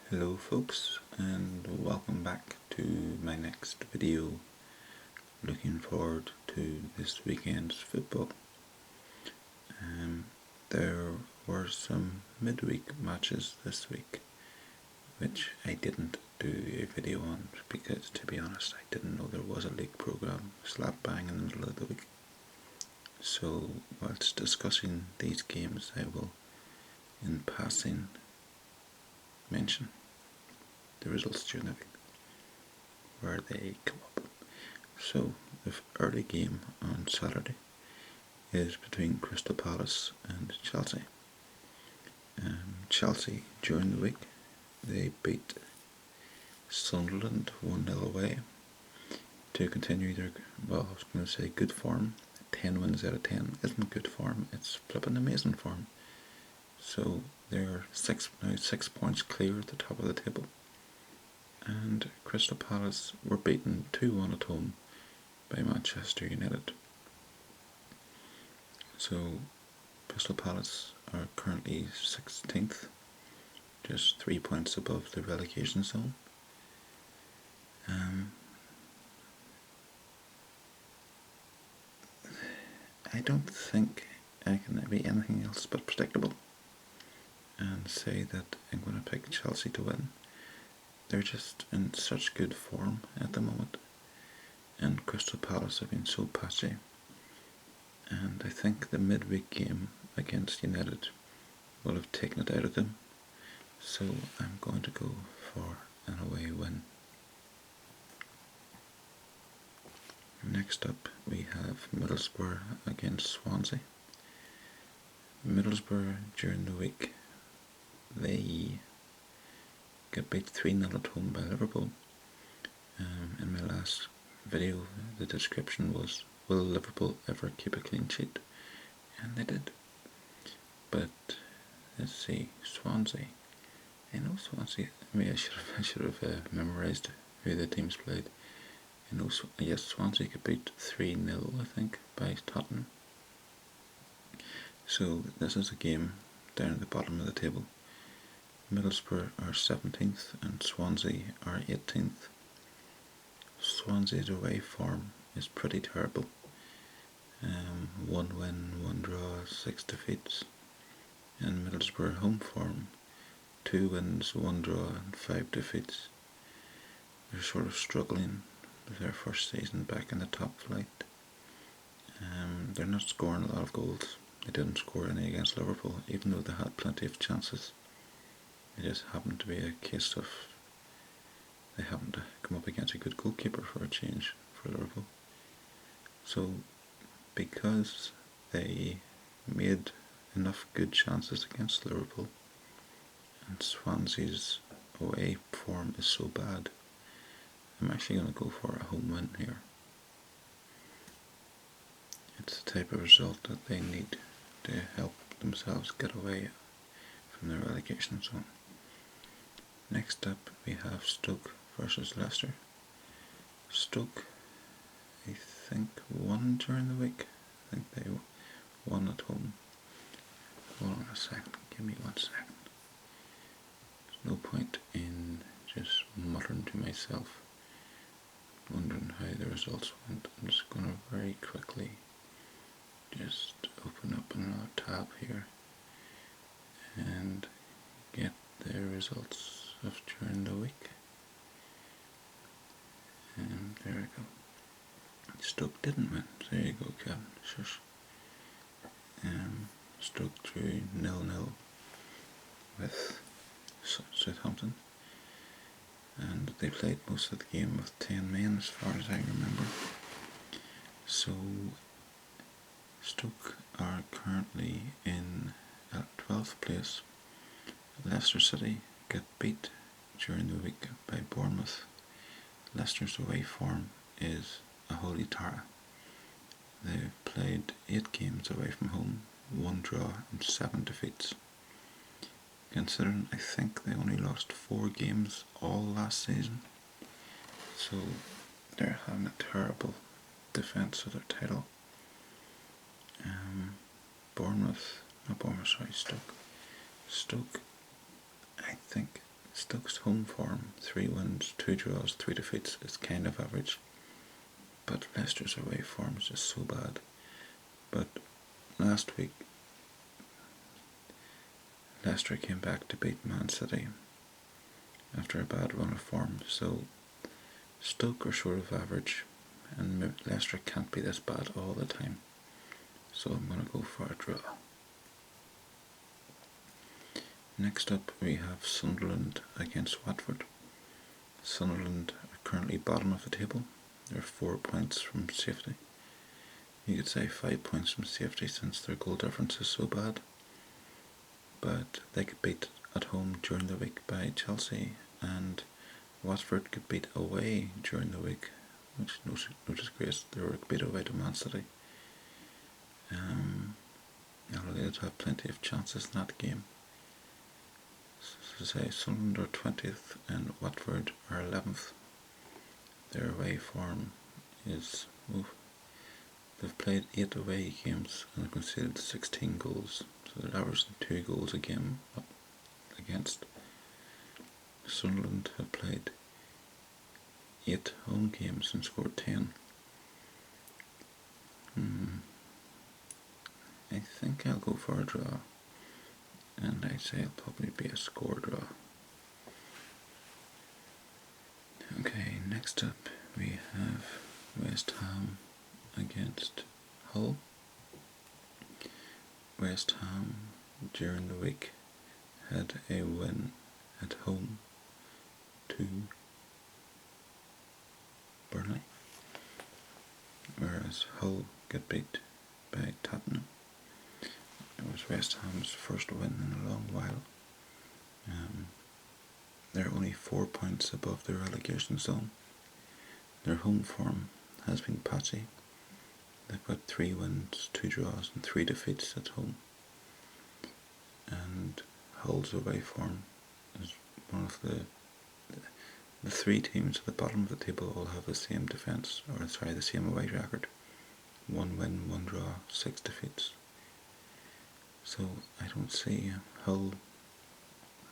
Hello folks, and welcome back to my next video. Looking forward to this weekend's football. There were some midweek matches this week which I didn't do a video on because, to be honest, I didn't know there was a league programme slap bang in the middle of the week. So whilst discussing these games, I will in passing mention the results during the week, where they come up. So the early game on Saturday is between Crystal Palace and Chelsea. Chelsea during the week, they beat Sunderland 1-0 away to continue their, good form. 10 wins out of 10 isn't good form, it's flipping amazing form. So they're now 6 points clear at the top of the table. And Crystal Palace were beaten 2-1 at home by Manchester United. So Crystal Palace are currently 16th, just 3 points above the relegation zone. I don't think I can be anything else but predictable and say that I'm going to pick Chelsea to win. They're just in such good form at the moment, and Crystal Palace have been so patchy, and I think the midweek game against United will have taken it out of them, so I'm going to go for an away win. Next up we have Middlesbrough against Swansea. Middlesbrough during the week, they get beat 3-0 at home by Liverpool. In my last video, the description was, will Liverpool ever keep a clean sheet? And they did. But let's see, Swansea. I know Swansea. I should have memorised who the teams played. I know, yes, Swansea got beat 3-0, I think, by Tottenham. So this is a game down at the bottom of the table. Middlesbrough are 17th and Swansea are 18th. Swansea's away form is pretty terrible. 1 win, 1 draw, 6 defeats. And Middlesbrough home form, 2 wins, 1 draw and 5 defeats. They're sort of struggling with their first season back in the top flight. They're not scoring a lot of goals. They didn't score any against Liverpool, even though they had plenty of chances. It just happened to be a case of they happened to come up against a good goalkeeper for a change for Liverpool. So because they made enough good chances against Liverpool and Swansea's away form is so bad, I'm actually going to go for a home win here. It's the type of result that they need to help themselves get away from the relegation zone. Next up we have Stoke versus Leicester. Stoke, I think, won during the week. I think they won at home. Hold on a second, give me 1 second. There's no point in just muttering to myself, wondering how the results went. I'm just going to very quickly just open up another tab here and get the results of during the week. And there we go. Stoke didn't win. There you go, Kevin. Shush. Stoke drew 0-0 with Southampton, and they played most of the game with 10 men as far as I remember. So Stoke are currently in 12th place. Leicester City get beat during the week by Bournemouth. Leicester's away form is a holy tara. They've played 8 games away from home, 1 draw and 7 defeats. Considering I think they only lost 4 games all last season, so they're having a terrible defence of their title. Stoke, I think, Stoke's home form, 3 wins, 2 draws, 3 defeats, is kind of average. But Leicester's away form is just so bad. But last week, Leicester came back to beat Man City after a bad run of form, so Stoke are sort of average, and Leicester can't be this bad all the time. So I'm going to go for a draw. Next up we have Sunderland against Watford. Sunderland are currently bottom of the table. They're 4 points from safety. You could say 5 points from safety since their goal difference is so bad. But they could beat at home during the week by Chelsea, and Watford could beat away during the week, which no disgrace. They were beat away to Man City. They'll have plenty of chances in that game. So say Sunderland are 20th and Watford are 11th. Their away form is, they've played 8 away games and they've conceded 16 goals. So they're averaging 2 goals a game up against. Sunderland have played 8 home games and scored 10. I think I'll go for a draw, and I'd say it'll probably be a score draw. Okay, next up we have West Ham against Hull. West Ham during the week had a win at home to Burnley, whereas Hull got beat by Tottenham. It was West Ham's first win in a long while. They're only 4 points above the relegation zone. Their home form has been patchy. They've got 3 wins, 2 draws and 3 defeats at home. And Hull's away form is one of the 3 teams at the bottom of the table all have the same the same away record. 1 win, 1 draw, 6 defeats. So I don't see Hull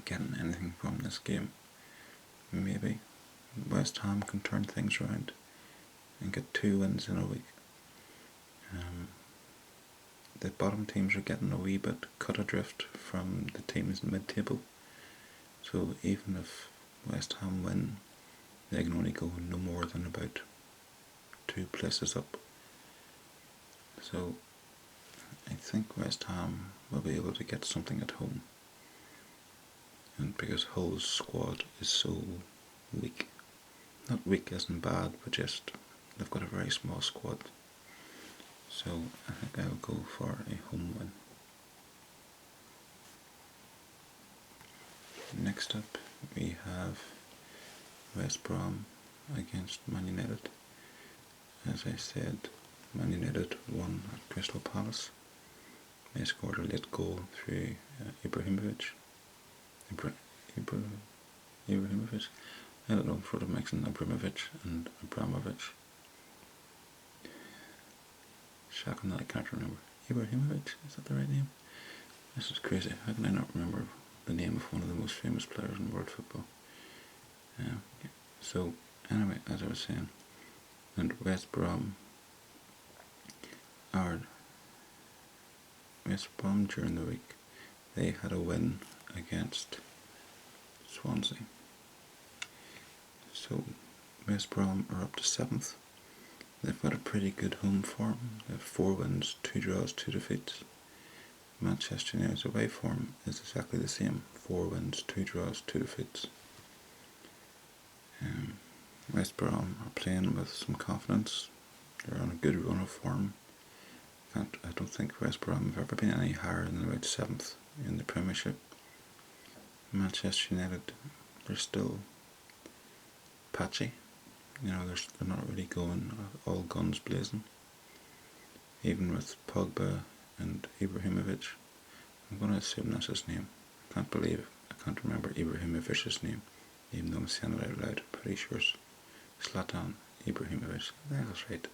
getting anything from this game. Maybe West Ham can turn things around and get 2 wins in a week. The bottom teams are getting a wee bit cut adrift from the teams mid-table. So even if West Ham win, they can only go no more than about 2 places up. So I think West Ham will be able to get something at home. And because Hull's squad is so weak, not weak as in bad, but just they've got a very small squad. So I think I'll go for a home win. Next up we have West Brom against Man United. As I said, Man United won at Crystal Palace. They scored a late goal through Ibrahimovic. Ibrahimovic? I don't know, I'm sort of mixing Ibrahimovic and Abramovich. Shocking that I can't remember. Ibrahimovic, is that the right name? This is crazy. How can I not remember the name of one of the most famous players in world football? So, anyway, as I was saying, and West Brom during the week, they had a win against Swansea. So West Brom are up to 7th. They've got a pretty good home form. They have 4 wins, 2 draws, 2 defeats. Manchester United's away form is exactly the same. 4 wins, 2 draws, 2 defeats. West Brom are playing with some confidence. They're on a good run of form. I don't think West Brom have ever been any higher than about 7th in the Premiership. Manchester United, they're still patchy. They're not really going all guns blazing. Even with Pogba and Ibrahimovic, I'm going to assume that's his name. I can't remember Ibrahimovic's name, even though I'm saying it out loud. Pretty sure it's Zlatan Ibrahimovic. That's right.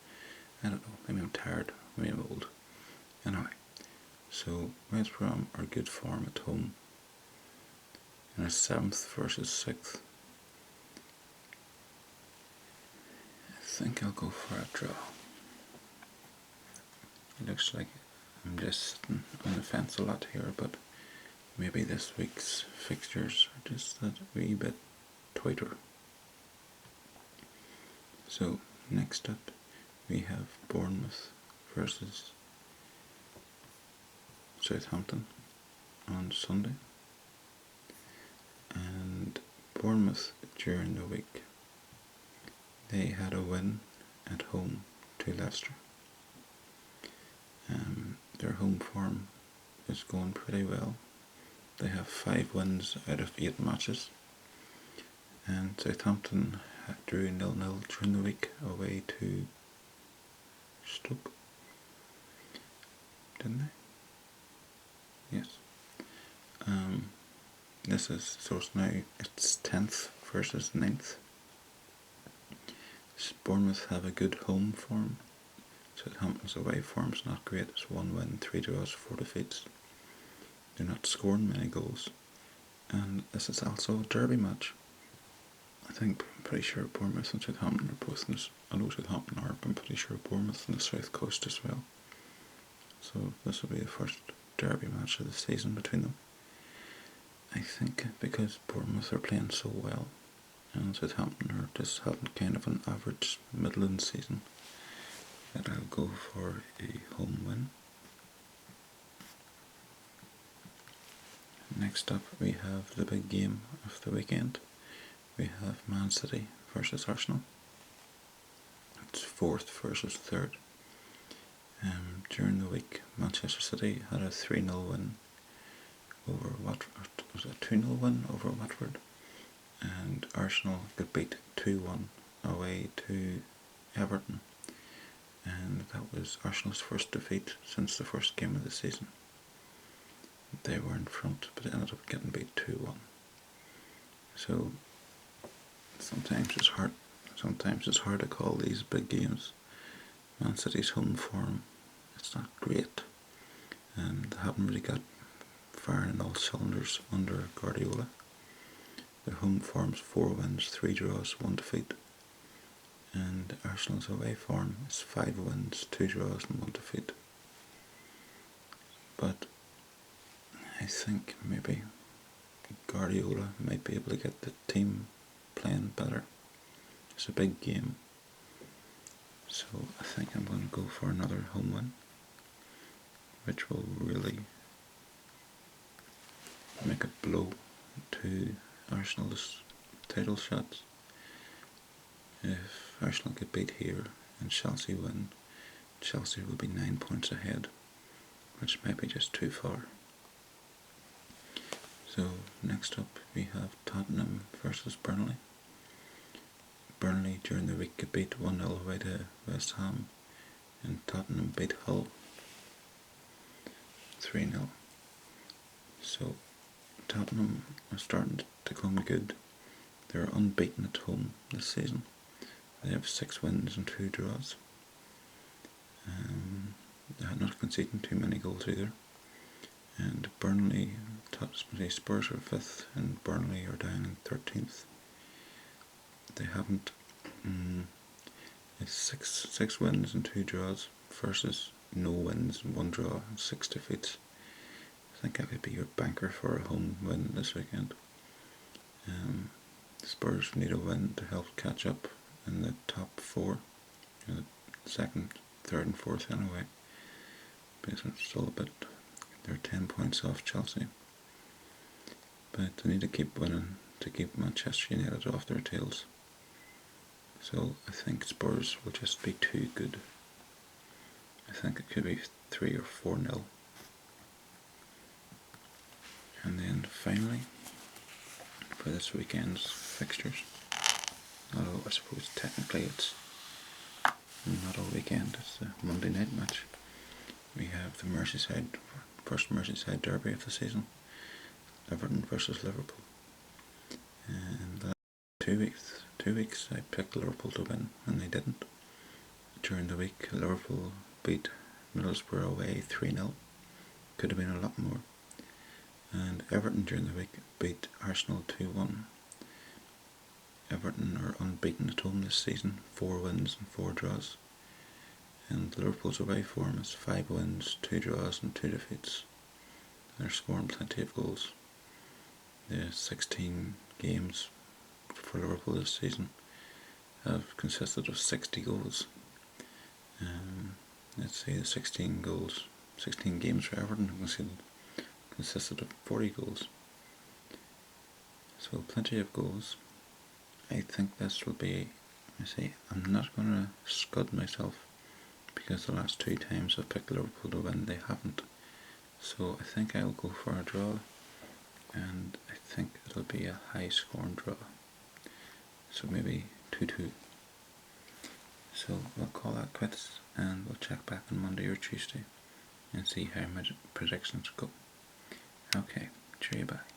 I don't know, maybe I'm tired, maybe I'm old. Anyway, so West Brom are good form at home, and a 7th versus 6th. I think I'll go for a draw. It looks like I'm just sitting on the fence a lot here, but maybe this week's fixtures are just that wee bit tighter. So next up we have Bournemouth versus Southampton on Sunday, and Bournemouth during the week, they had a win at home to Leicester. Their home form is going pretty well. They have 5 wins out of 8 matches, and Southampton drew 0-0 during the week away to Stoke, didn't they? Yes. This is, so it's now it's 10th versus 9th. Bournemouth have a good home form. Southampton's away form's not great. It's 1 win, 3 draws, 4 defeats. They're not scoring many goals. And this is also a derby match. I'm pretty sure Bournemouth and Southampton are both in this. I know Southampton are, but I'm pretty sure Bournemouth on the south coast as well. So this will be the first derby match of the season between them. I think because Bournemouth are playing so well and Southampton are just having kind of an average Midland season, that I'll go for a home win. Next up we have the big game of the weekend. We have Man City versus Arsenal. It's 4th versus 3rd. During the week, Manchester City had a 3-0 win over Watford. Was it a 2-0 win over Watford? And Arsenal got beat 2-1 away to Everton. And that was Arsenal's first defeat since the first game of the season. They were in front, but ended up getting beat 2-1. So sometimes it's hard to call these big games. Man City's home form, it's not great, and they haven't really got firing in all cylinders under Guardiola. Their home form's 4 wins, 3 draws, 1 defeat. And Arsenal's away form is 5 wins, 2 draws and 1 defeat. But I think maybe Guardiola might be able to get the team playing better. It's a big game, so I think I'm going to go for another home win, which will really make a blow to Arsenal's title shots. If Arsenal get beat here and Chelsea win, Chelsea will be 9 points ahead, which might be just too far. So next up we have Tottenham versus Burnley. Burnley during the week got beat 1-0 away to West Ham, and Tottenham beat Hull 3-0. So Tottenham are starting to come good. They're unbeaten at home this season. They have 6 wins and 2 draws. They're not conceding too many goals either. And Burnley, Spurs are 5th, and Burnley are down in 13th. They haven't. It's six wins and 2 draws versus no wins and 1 draw and 6 defeats. I think I could be your banker for a home win this weekend. Spurs need a win to help catch up in the top 4, the 2nd, 3rd and 4th anyway, because it's still a bit, they're 10 points off Chelsea, but they need to keep winning to keep Manchester United off their tails. So I think Spurs will just be too good. I think it could be 3 or 4-0. And then finally, for this weekend's fixtures, although I suppose technically it's not a weekend, it's a Monday night match, we have the first Merseyside derby of the season, Everton versus Liverpool. And the last 2 weeks I picked Liverpool to win, and they didn't. During the week, Liverpool beat Middlesbrough away 3-0. Could have been a lot more. And Everton during the week beat Arsenal 2-1. Everton are unbeaten at home this season, 4 wins and 4 draws. And Liverpool's away form is 5 wins, 2 draws and 2 defeats. They're scoring plenty of goals. The 16 games for Liverpool this season have consisted of 60 goals. Let's say the 16 games for Everton have consisted of 40 goals. So plenty of goals. I think this will be, I'm not going to scud myself because the last 2 times I've picked Liverpool to win, they haven't. So I think I'll go for a draw, and I think it'll be a high scoring draw. So maybe 2-2. So we'll call that quits, and we'll check back on Monday or Tuesday and see how my predictions go. Okay, cheerio, bye.